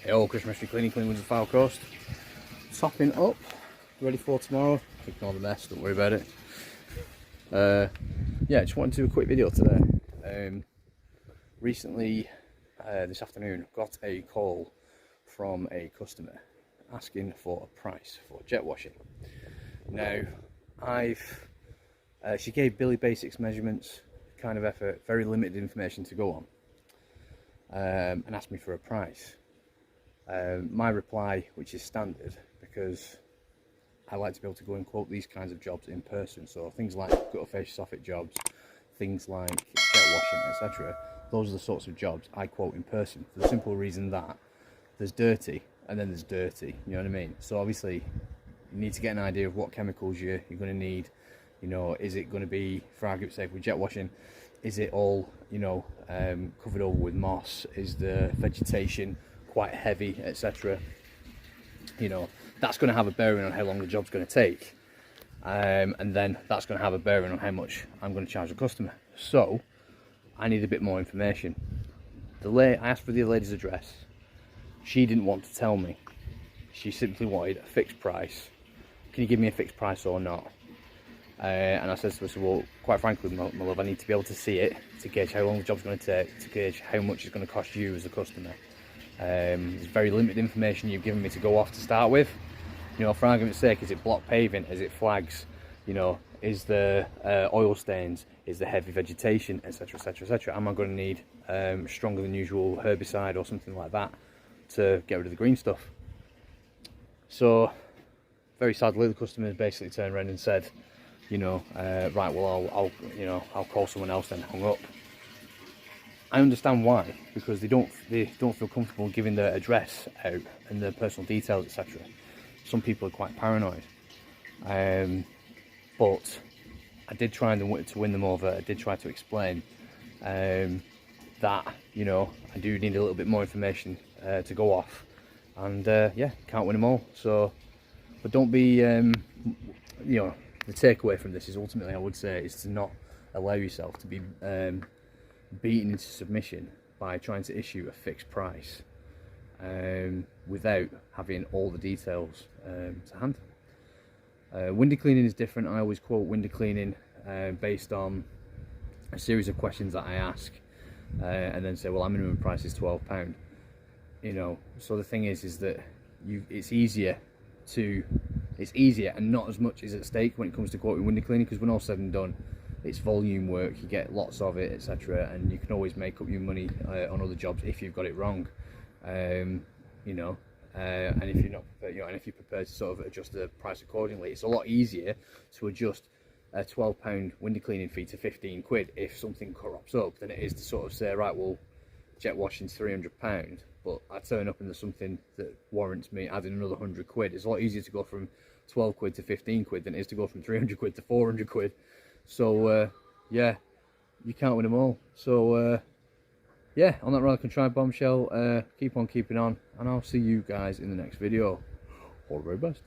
Hey, all Chris Mystery Cleaning with the file coast. Topping up, ready for tomorrow. Ignore the mess, don't worry about it. Yeah, just wanted to do a quick video today. Recently, this afternoon, got a call from a customer asking for a price for jet washing. Now, she gave Billy Basics measurements, kind of effort, very limited information to go on, and asked me for a price. My reply, which is standard, because I like to be able to go and quote these kinds of jobs in person, so things like gutter face soffit jobs, things like jet washing, etc. Those are the sorts of jobs I quote in person, for the simple reason that there's dirty and then there's dirty, you know what I mean? So obviously you need to get an idea of what chemicals you're going to need. You know, is it going to be, for argument's sake, with jet washing, is it all, you know, covered over with moss? Is the vegetation quite heavy, etc.? You know, that's going to have a bearing on how long the job's going to take, and then that's going to have a bearing on how much I'm going to charge the customer. So I need a bit more information. I asked for the lady's address. She didn't want to tell me. She simply wanted a fixed price. Can you give me a fixed price or not? And I said to her, well, quite frankly, my love, I need to be able to see it to gauge how long the job's going to take, to gauge how much it's going to cost you as a customer. There's very limited information you've given me to go off to start with. You know, for argument's sake, is it block paving? Is it flags? You know, is the oil stains? Is the heavy vegetation, etc., etc., etc.? Am I going to need stronger than usual herbicide or something like that to get rid of the green stuff? So, very sadly, the customer basically turned around and said, you know, right, well, I'll call someone else then. Hung up. I understand why, because they don't feel comfortable giving their address out and their personal details, etc. Some people are quite paranoid, but I did try to win them over. I did try to explain that, you know, I do need a little bit more information to go off, and yeah, can't win them all. So, but don't be, you know, the takeaway from this is ultimately, I would say, is to not allow yourself to be beaten into submission by trying to issue a fixed price without having all the details to hand. Window cleaning is different. I always quote window cleaning based on a series of questions that I ask, and then say, well, our minimum price is £12. You know, so the thing is that it's easier and not as much is at stake when it comes to quoting window cleaning, because when all said and done, it's volume work, you get lots of it, etc., and you can always make up your money on other jobs if you've got it wrong. You know, and if you're not prepared, you know, and if you're prepared to sort of adjust the price accordingly, it's a lot easier to adjust a £12 window cleaning fee to 15 quid if something crops up than it is to sort of say, right, well, jet washing's £300, but I turn up and there's something that warrants me adding another 100 quid. It's a lot easier to go from 12 quid to 15 quid than it is to go from 300 quid to 400 quid. So yeah, you can't win them all. So yeah, on that rather contrived bombshell, keep on keeping on, and I'll see you guys in the next video. All the very best.